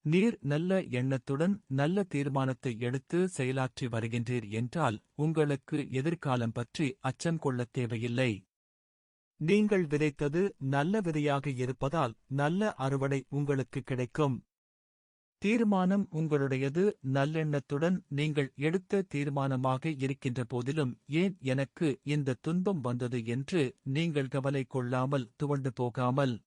நீர் நல்ல எண்ணத்துடன் நல்ல தீர்மானத்தை எடுத்து செயலாற்றி வருகின்றீர் என்றால் உங்களுக்கு எதிர்காலம் பற்றி அச்சம் கொள்ளத் தேவையில்லை. நீங்கள் விதைத்தது நல்ல விதையாக இருப்பதால் நல்ல அறுவடை உங்களுக்கு கிடைக்கும். தீர்மானம் உங்களுடையது. நல்லெண்ணத்துடன் நீங்கள் எடுத்த தீர்மானமாக இருக்கின்ற போதிலும் ஏன் எனக்கு இந்த துன்பம் வந்தது என்று நீங்கள் கவலை கொள்ளாமல் துவண்டு போகாமல்,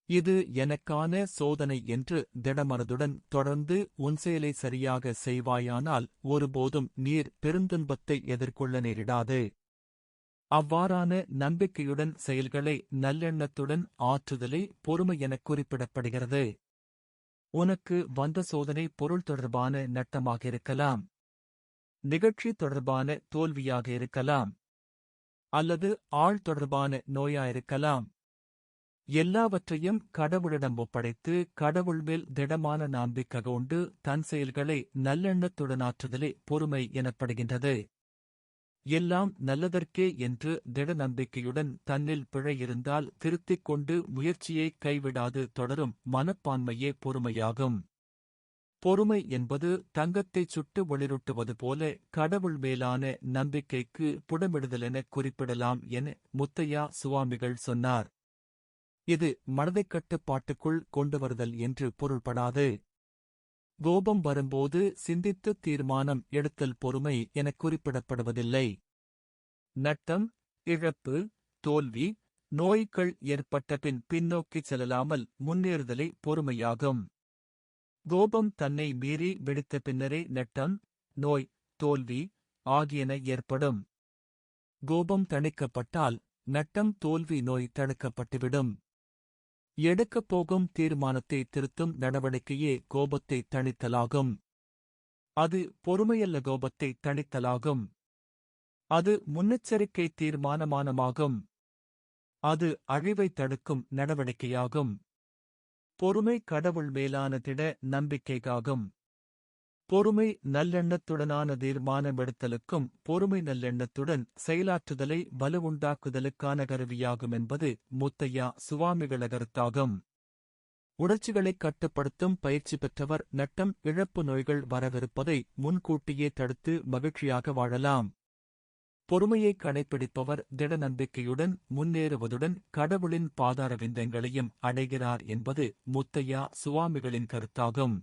இது எனக்கான சோதனை என்று திடமனதுடன் தொடர்ந்து உன் செயலை சரியாக செய்வாயானால் ஒருபோதும் நீர் பெருந்துன்பத்தை எதிர்கொள்ள நேரிடாது. அவ்வாறான நம்பிக்கையுடன் செயல்களை நல்லெண்ணத்துடன் ஆற்றுதலே பொறுமை எனக் குறிப்பிடப்படுகிறது. உனக்கு வந்த சோதனை பொருள் தொடர்பான நட்டமாக இருக்கலாம், நிகழ்ச்சி தொடர்பான தோல்வியாக இருக்கலாம், அல்லது ஆள் தொடர்பான நோயாயிருக்கலாம். எல்லாவற்றையும் கடவுளிடம் ஒப்படைத்து கடவுள் மேல் திடமான நம்பிக்கை கொண்டு தன் செயல்களை நல்லெண்ணத்துடனாற்றுதலே பொறுமை எனப்படுகின்றது. எல்லாம் நல்லதற்கே என்று திட நம்பிக்கையுடன் தன்னில் பிழை இருந்தால் திருத்திக் கொண்டு முயற்சியை கைவிடாது தொடரும் மனப்பான்மையே பொறுமையாகும். பொறுமை என்பது தங்கத்தைச் சுட்டு ஒளிரூட்டுவது போல கடவுள் மேலான நம்பிக்கைக்கு புடமிடுதலென குறிப்பிடலாம் என முத்தையா சுவாமிகள் சொன்னார். இது மனதைக் கட்டுப்பாட்டுக்குள் கொண்டு வருதல் என்று பொருள்படாது. கோபம் வரும்போது சிந்தித்து தீர்மானம் எடுத்தல் பொறுமை எனக் குறிப்பிடப்படுவதில்லை. நட்டம், இழப்பு, தோல்வி, நோய்கள் ஏற்பட்ட பின் பின்னோக்கிச் செல்லலாமல் முன்னேறுதலே பொறுமையாகும். கோபம் தன்னை மீறி வெடித்த பின்னரே நட்டம், நோய், தோல்வி ஆகியன ஏற்படும். கோபம் தணிக்கப்பட்டால் நட்டம், தோல்வி, நோய் தடுக்கப்பட்டுவிடும். எடுக்கப் போகும் தீர்மானத்தை திருத்தும் நடவடிக்கையே கோபத்தை தணித்தலாகும். அது பொறுமையல்ல, கோபத்தை தணித்தலாகும். அது முன்னெச்சரிக்கை தீர்மானமானமாகும். அது அழிவை தடுக்கும் நடவடிக்கையாகும். பொறுமை கடவுள் மேலான திட நம்பிக்கைக்காகும். பொறுமை நல்லெண்ணத்துடனான தீர்மானமெடுத்தலுக்கும் பொறுமை நல்லெண்ணத்துடன் செயலாற்றுதலை வலுவுண்டாக்குதலுக்கான கருவியாகும் என்பது முத்தையா சுவாமிகள கருத்தாகும். உணர்ச்சிகளைக் கட்டுப்படுத்தும் பயிற்சி பெற்றவர் நட்டம், இழப்பு, நோய்கள் வரவிருப்பதை முன்கூட்டியே தடுத்து மகிழ்ச்சியாக வாழலாம். பொறுமையை கடைப்பிடிப்பவர் திட நம்பிக்கையுடன் முன்னேறுவதுடன் கடவுளின் பாதார விந்தங்களையும் அடைகிறார் என்பது முத்தையா சுவாமிகளின் கருத்தாகும்.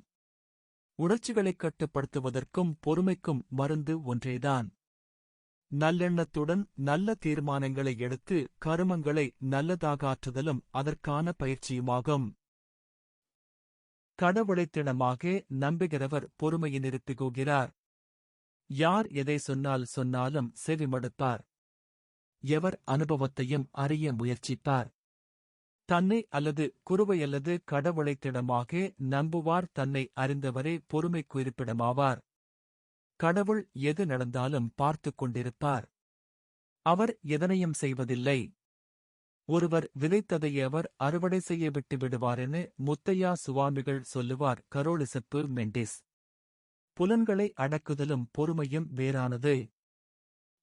உணர்ச்சிகளைக் கட்டுப்படுத்துவதற்கும் பொறுமைக்கும் மருந்து ஒன்றேதான். நல்லெண்ணத்துடன் நல்ல தீர்மானங்களை எடுத்து கருமங்களை நல்லதாகாற்றுதலும் அதற்கான பயிற்சியுமாகும். கடவுளைத் திடமாக நம்புகிறவர் பொறுமையை நிறுத்திக்குகிறார். யார் எதை சொன்னாலும் செவிமடுப்பார். எவர் அனுபவத்தையும் அறிய முயற்சிப்பார். தன்னை அல்லது குருவையல்லது கடவுளைத் திடமாக நம்புவார். தன்னை அறிந்தவரே பொறுமைக்கு இருப்பிடமாவார். கடவுள் எது நடந்தாலும் பார்த்துக் கொண்டிருப்பார். அவர் எதனையும் செய்வதில்லை. ஒருவர் விதைத்ததை அவர் அறுவடை செய்ய விட்டு விடுவாரென முத்தையா சுவாமிகள் சொல்லுவார். கரோலிசப்பு மெண்டிஸ். புலன்களை அடக்குதலும் பொறுமையும் வேறானது.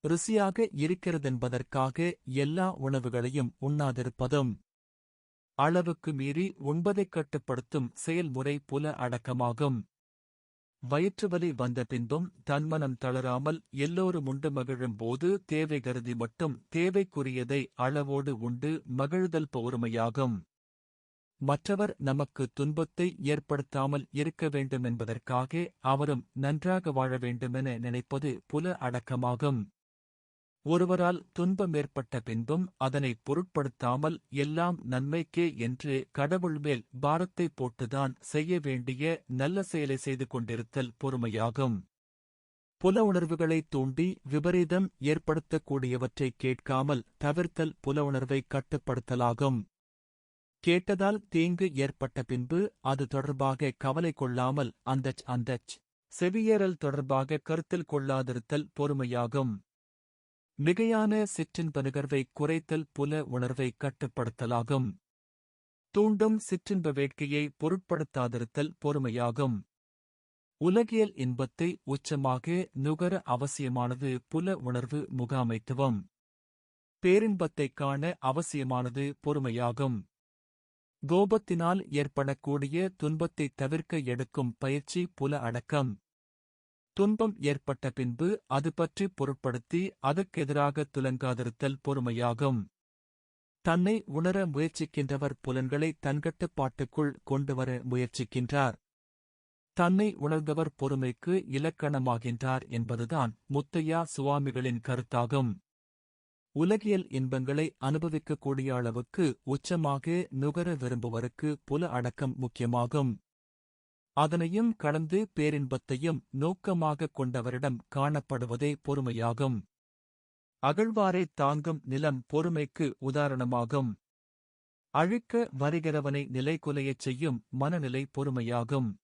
ருசியாக இருக்கிறதென்பதற்காக எல்லா உணவுகளையும் உண்ணாதிருப்பதும், அளவுக்கு மீறி உண்பதைக் கட்டுப்படுத்தும் செயல்முறை புல அடக்கமாகும். வயிற்றுவலி வந்த பின்பும் தன்மனம் தளராமல் எல்லோரும் உண்டு மகிழும் போது தேவை கருதி மட்டும் தேவைக்குரியதை அளவோடு உண்டு மகிழ்தல் பொறுமையாகும். மற்றவர் நமக்கு துன்பத்தை ஏற்படுத்தாமல் இருக்க வேண்டுமென்பதற்காக அவரும் நன்றாக வாழ வேண்டுமென நினைப்பது புல அடக்கமாகும். ஒருவரால் துன்பம் ஏற்பட்ட பின்பும் அதனை பொருட்படுத்தாமல் எல்லாம் நன்மைக்கே என்று கடவுள் மேல் பாரத்தை போட்டுதான் செய்ய வேண்டிய நல்ல செயலை செய்து கொண்டிருத்தல் பொறுமையாகும். புல உணர்வுகளைத் தூண்டி விபரீதம் ஏற்படுத்தக்கூடியவற்றைக் கேட்காமல் தவிர்த்தல் புல உணர்வைக் கட்டுப்படுத்தலாகும். கேட்டதால் தீங்கு ஏற்பட்ட பின்பு அது தொடர்பாக கவலை கொள்ளாமல் அந்தச் செவியேறல் தொடர்பாக கருத்தில் கொள்ளாதிருத்தல் பொறுமையாகும். மிகையான சிற்றின்ப நுகர்வைக் குறைத்தல் புல உணர்வைக் கட்டுப்படுத்தலாகும். தூண்டும் சிற்றின்ப வேட்கையை பொருட்படுத்தாதிருத்தல் பொறுமையாகும். உலகியல் இன்பத்தை உச்சமாக நுகர அவசியமானது புல உணர்வு முகாமைத்துவம். பேரின்பத்தைக் காண அவசியமானது பொறுமையாகும். கோபத்தினால் ஏற்படக்கூடிய துன்பத்தைத் தவிர்க்க எடுக்கும் பயிற்சி புல அடக்கம். துன்பம் ஏற்பட்ட பின்பு அது பற்றி பொருட்படுத்தி அதற்கெதிராக துலங்காதிருத்தல் பொறுமையாகும். தன்னை உணர முயற்சிக்கின்றவர் புலன்களை தன்கட்டுப்பாட்டுக்குள் கொண்டுவர முயற்சிக்கின்றார். தன்னை உணர்ந்தவர் பொறுமைக்கு இலக்கணமாகின்றார் என்பதுதான் முத்தையா சுவாமிகளின் கருத்தாகும். உலகியல் இன்பங்களை அனுபவிக்கக்கூடிய அளவுக்கு உச்சமாக நுகர விரும்புவருக்கு புல அடக்கம் முக்கியமாகும். அதனையும் கடந்து பேரின்பத்தையும் நோக்கமாகக் கொண்டவரிடம் காணப்படுவதே பொறுமையாகும். அகழ்வாரைத் தாங்கும் நிலம் பொறுமைக்கு உதாரணமாகும். அழிக்க வருகிறவனை நிலைகுலையச் செய்யும் மனநிலை பொறுமையாகும்.